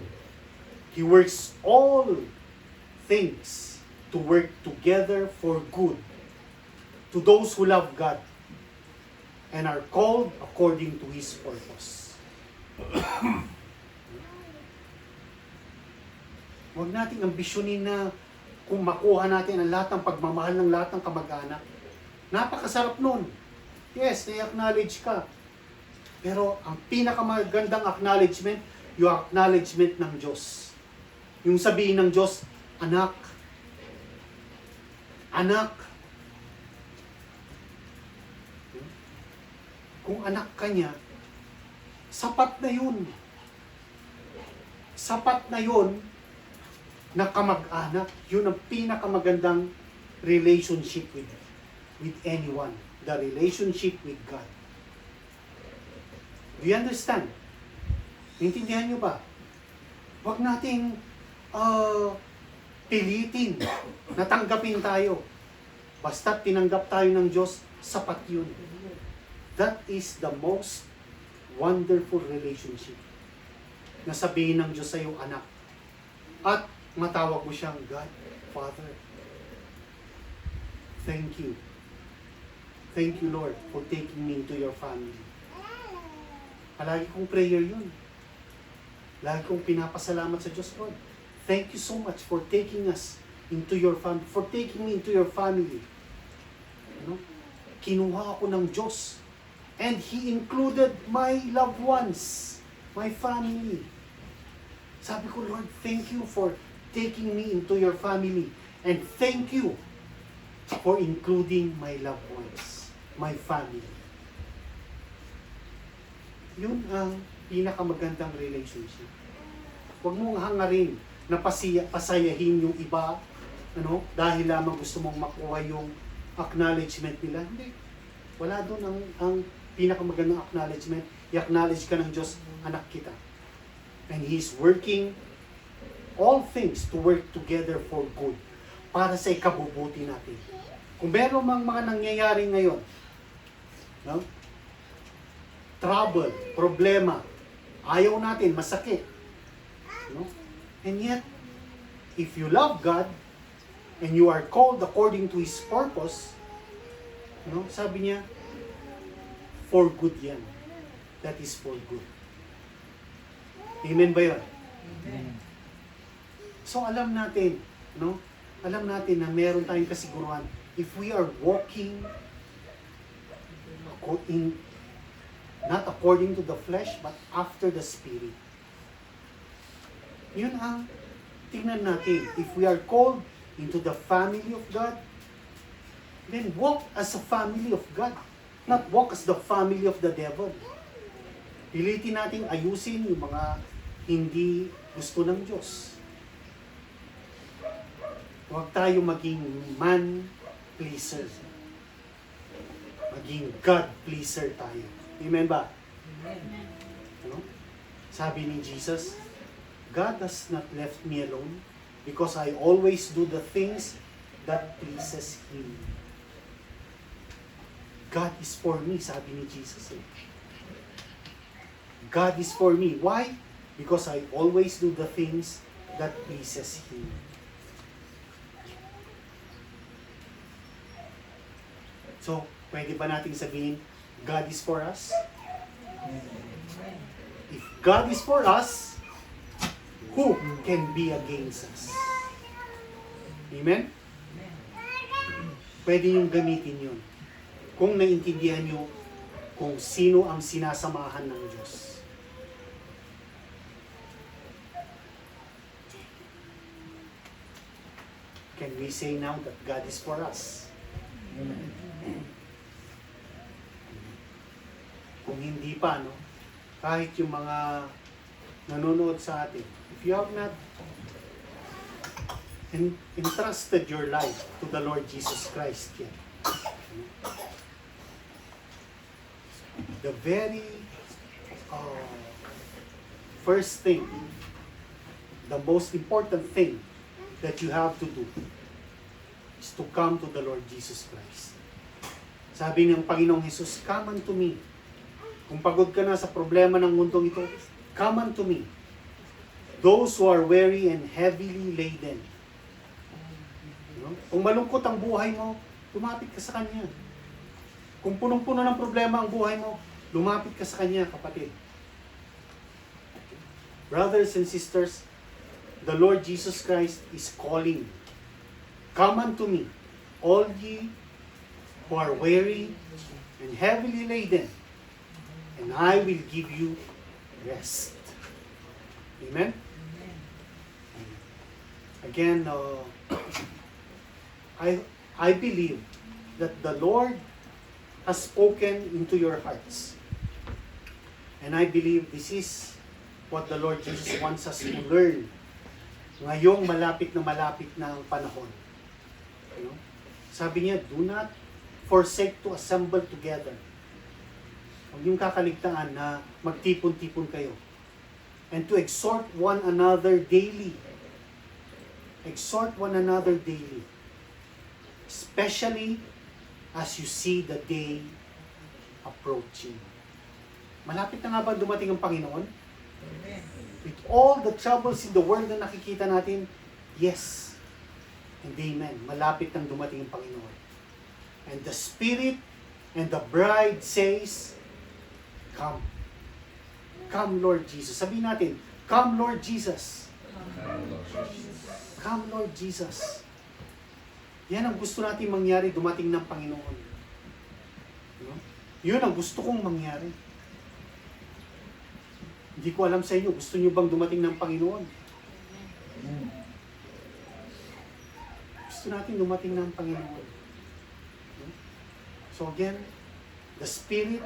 He works all things to work together for good to those who love God and are called according to His purpose. Huwag nating ambisyonin na kung makuha natin ang lahat ng pagmamahal ng lahat ng kamag-anak. Napakasarap nun. Yes, na-acknowledge ka. Pero ang pinakamagandang acknowledgement, yung acknowledgement ng Diyos. Yung sabihin ng Diyos, anak, anak. Kung anak ka niya, sapat na yun. Sapat na yun na kamag-anak. Yun ang pinakamagandang relationship with anyone. The relationship with God. Do you understand? Naintindihan nyo ba? Huwag nating pilitin na tanggapin tayo. Basta tinanggap tayo ng Diyos, sapat yun. That is the most wonderful relationship. Na sabihin ng Diyos sa iyo, anak. At matawag mo siyang God, Father. Thank you. Thank you, Lord, for taking me into your family. Palagi kong prayer yun. Lagi kong pinapasalamat sa Diyos, Lord. Thank you so much for taking us into your family, for taking me into your family. Kinuha ako ng Diyos. And He included my loved ones, my family. Sabi ko, Lord, thank you for taking me into your family. And thank you for including my loved ones, my family. Yun ang pinakamagandang relationship. Huwag mong hangarin na pasayahin yung iba, dahil lamang gusto mong makuha yung acknowledgement nila. Hindi. Wala doon ang pinakamagandang acknowledgement. I-acknowledge ka ng Diyos, anak kita. And He's working all things to work together for good, para sa ikabubuti natin. Kung meron mang mga nangyayari ngayon, trouble, problema, ayaw natin, masakit. And yet, if you love God, and you are called according to His purpose, sabi niya, for good yan. That is for good. Amen ba yun? Amen. So alam natin, alam natin na meron tayong kasiguruhan. If we are walking not according to the flesh, but after the Spirit. Yun ang tingnan natin. If we are called into the family of God, then walk as a family of God. Not walk as the family of the devil. Pilitin natin ayusin yung mga hindi gusto ng Diyos. Huwag tayo maging man pleaser. Maging God pleaser tayo. Amen ba? Amen. Ano? Sabi ni Jesus, God has not left me alone because I always do the things that pleases Him. God is for me, sabi ni Jesus. God is for me. Why? Because I always do the things that pleases Him. So, pwede ba nating sabihin, God is for us? If God is for us, who can be against us? Amen? Pwede yung gamitin yun. Kung naiintindihan nyo kung sino ang sinasamahan ng Diyos. Can we say now that God is for us? Kung hindi pa, no? Kahit yung mga nanonood sa atin, if you have not entrusted your life to the Lord Jesus Christ yet, the very first thing, the most important thing that you have to do is to come to the Lord Jesus Christ. Sabi ng Panginoong Jesus, come unto me. Kung pagod ka na sa problema ng mundong ito, come unto me. Those who are weary and heavily laden. Kung malungkot ang buhay mo, lumapit ka sa Kanya. Kung punong-puno ng problema ang buhay mo, lumapit ka sa Kanya, kapatid. Brothers and sisters, the Lord Jesus Christ is calling. Come unto me, all ye who are weary and heavily laden, and I will give you rest. Amen? Again, I believe that the Lord has spoken into your hearts. And I believe this is what the Lord Jesus wants us to learn ngayong malapit na ang panahon. You know? Sabi niya, do not forsake to assemble together. Huwag yung kakaligtaan na magtipon-tipon kayo. And to exhort one another daily. Exhort one another daily. Especially as you see the day approaching. Malapit na nga ba dumating ang Panginoon? With all the troubles in the world na nakikita natin, yes. And amen. Malapit nang dumating ang Panginoon. And the Spirit and the bride says, come. Come, Lord Jesus. Sabihin natin, come, Lord Jesus. Come, Lord Jesus. Yan ang gusto natin mangyari, dumating ng Panginoon. No? Yun ang gusto kong mangyari. Hindi ko alam sa inyo, gusto nyo bang dumating ng Panginoon? Gusto natin dumating ng Panginoon. No? So again, the Spirit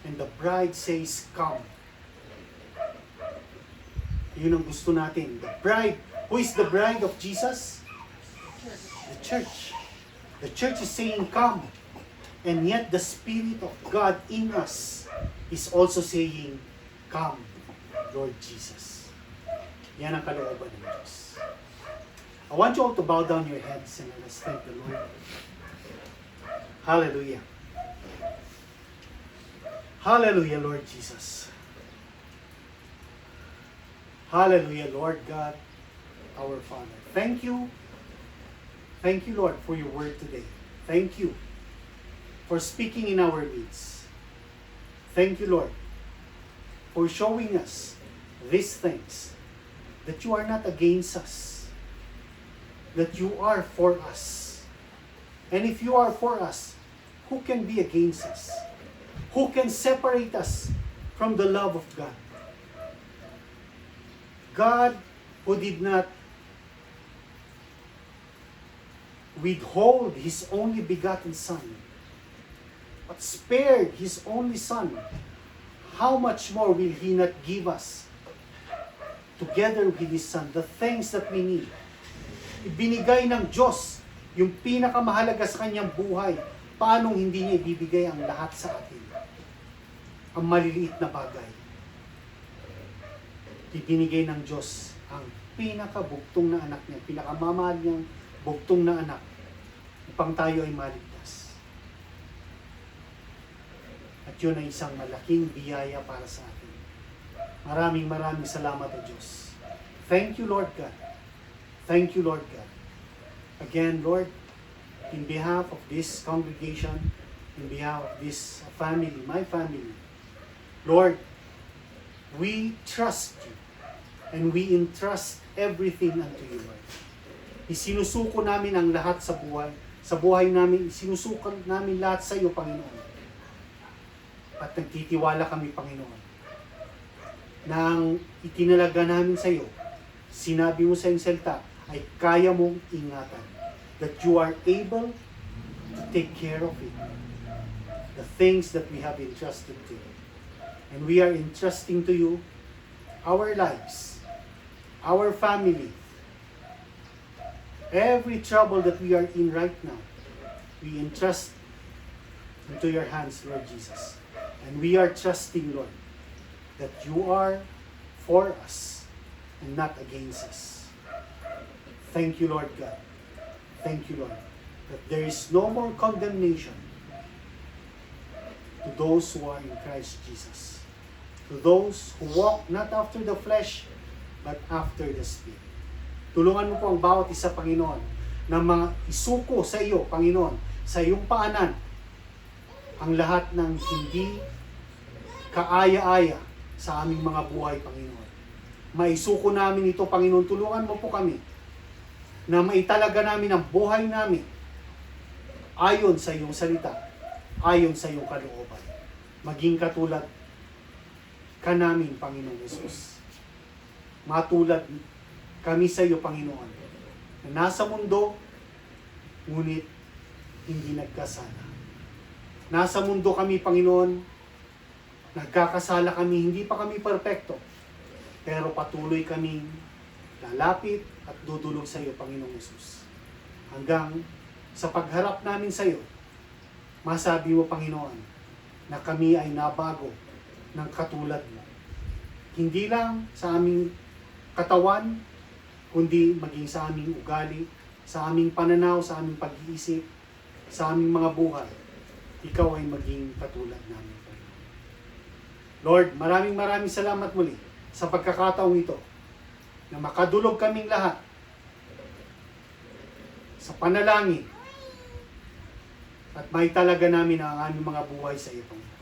and the bride says, come. Yun ang gusto natin. The bride. Who is the bride of Jesus? The church. The church is saying, come. And yet the Spirit of God in us is also saying, come, Lord Jesus. Yan ang kalooban ng Diyos. I want you all to bow down your heads and let's thank the Lord. Hallelujah. Hallelujah, Lord Jesus. Hallelujah, Lord God, our Father. Thank you. Thank you, Lord, for your word today. Thank you for speaking in our midst. Thank you, Lord, for showing us these things, that you are not against us, that you are for us. And if you are for us, who can be against us? Who can separate us from the love of God? God who did not withhold His only begotten Son, but spared His only Son, how much more will He not give us, together with His Son, the things that we need? ibinigay ng Diyos yung pinakamahalaga sa kanyang buhay, paano hindi niya ibibigay ang lahat sa atin? Ang maliliit na bagay. Ibinigay ng Diyos ang pinakabugtong na anak niya, pinakamamahal niyang bugtong na anak, upang tayo ay maligtas. At yun ay isang malaking biyaya para sa atin. Maraming salamat o Diyos. Thank you, Lord God. Thank you, Lord God. Again, Lord, in behalf of this congregation, in behalf of this family, my family, Lord, we trust you and we entrust everything unto you, Lord. Isinusuko namin ang lahat sa buhay namin, isinusuko namin lahat sa iyo, Panginoon. At nagtitiwala kami, Panginoon, nang itinalaga namin sa iyo, sinabi mo sa iyong salita, ay kaya mong ingatan. That you are able to take care of it. The things that we have entrusted to you. And we are entrusting to you our lives, our family, every trouble that we are in right now, we entrust into your hands, Lord Jesus. And we are trusting, Lord, that you are for us and not against us. Thank you, Lord God. Thank you, Lord, that there is no more condemnation to those who are in Christ Jesus. To those who walk not after the flesh, but after the Spirit. Tulungan mo po ang bawat isa, Panginoon, na mga isuko sa iyo, Panginoon, sa iyong paanan, ang lahat ng hindi kaaya-aya sa aming mga buhay, Panginoon. Maisuko namin ito, Panginoon. Tulungan mo po kami na maitalaga namin ang buhay namin ayon sa iyong salita, ayon sa iyong kalooban. Maging katulad ka namin, Panginoon Jesus. Matulad kami sa iyo, Panginoon, na nasa mundo, ngunit hindi nagkasala. Nasa mundo kami, Panginoon, nagkakasala kami, hindi pa kami perpekto, pero patuloy kaming lalapit at dudulog sa iyo, Panginoong Jesus. Hanggang sa pagharap namin sa iyo, masabi mo, Panginoon, na kami ay nabago ng katulad mo. Hindi lang sa aming katawan, kundi maging sa aming ugali, sa aming pananaw, sa aming pag-iisip, sa aming mga buhay. Ikaw ay maging katulad namin, Panginoon. Lord, maraming salamat muli sa pagkakataong ito na makadulog kaming lahat sa panalangin at may talaga namin ang aming mga buhay sa iyo, Panginoon.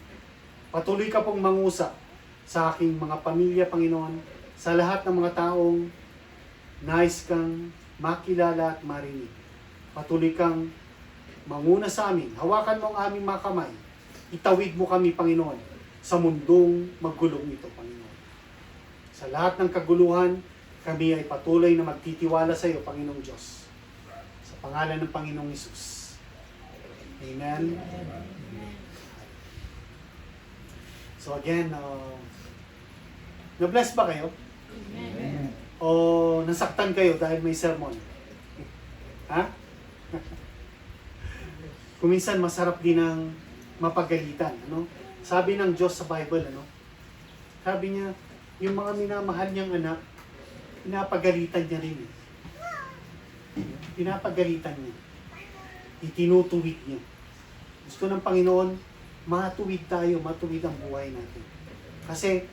Patuloy ka pong mangusap sa aking mga pamilya, Panginoon, sa lahat ng mga taong nais kang makilala at marinig. Patuloy kang manguna sa amin. Hawakan mo ang aming mga kamay. Itawid mo kami, Panginoon, sa mundong magulong ito, Panginoon. Sa lahat ng kaguluhan, kami ay patuloy na magtitiwala sa iyo, Panginoong Diyos. Sa pangalan ng Panginoong Hesus. Amen. So again, na-bless ba kayo? Amen. O nasaktan kayo dahil may sermon? Ha? Kuminsan masarap din ang mapagalitan, ano? Sabi ng Diyos sa Bible, ano? Sabi niya, yung mga minamahal niyang anak, pinapagalitan niya rin. Pinapagalitan niya. Itinutuwid niya. Gusto ng Panginoon, matuwid tayo, matuwid ang buhay natin. Kasi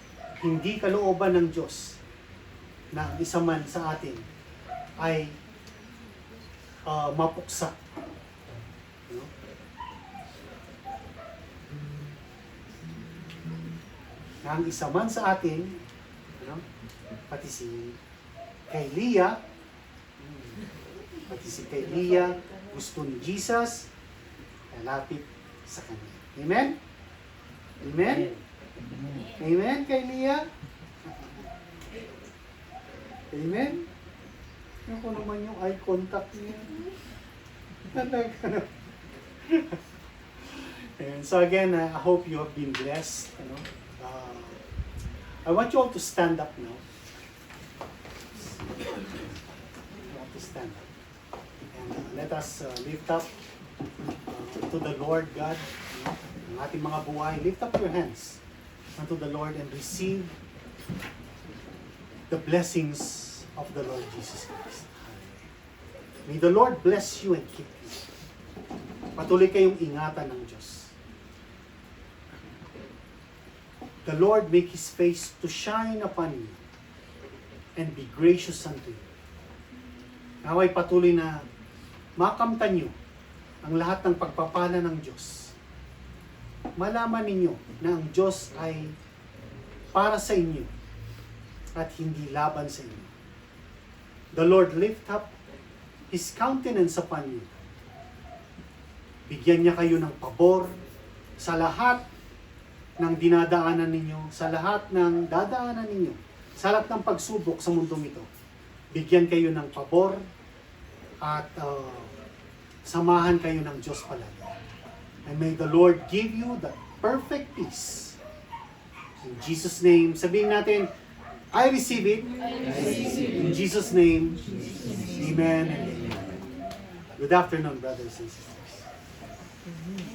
hindi kalooban ng Diyos na ang isa man sa atin ay mapuksa. No? Na ang isa man sa atin, ano? Pati si kay Leah, gusto ni Jesus, lalapit sa kanya. Amen? Amen? Amen kay Leah? Amen? Ako naman yung eye contact niya. And so again, I hope you have been blessed. You know? I want you all to stand up now. I want to stand up. Let us lift up to the Lord God, ang ating mga buhay. Lift up your hands unto the Lord and receive the blessings of the Lord Jesus Christ. May the Lord bless you and keep you. Patuloy kayong ingatan ng Diyos. The Lord make His face to shine upon you and be gracious unto you. Naway patuloy na makamtan nyo ang lahat ng pagpapala ng Diyos. Malaman ninyo na ang Diyos ay para sa inyo at hindi laban sa inyo. The Lord lift up His countenance upon you. Bigyan niya kayo ng pabor sa lahat ng dinadaanan ninyo, sa lahat ng dadaanan ninyo, sa lahat ng pagsubok sa mundong ito. Bigyan kayo ng pabor at samahan kayo ng Diyos palagi. And may the Lord give you the perfect peace. In Jesus' name, sabihin natin, I receive it. In Jesus' name, amen and amen. Good afternoon, brothers and sisters.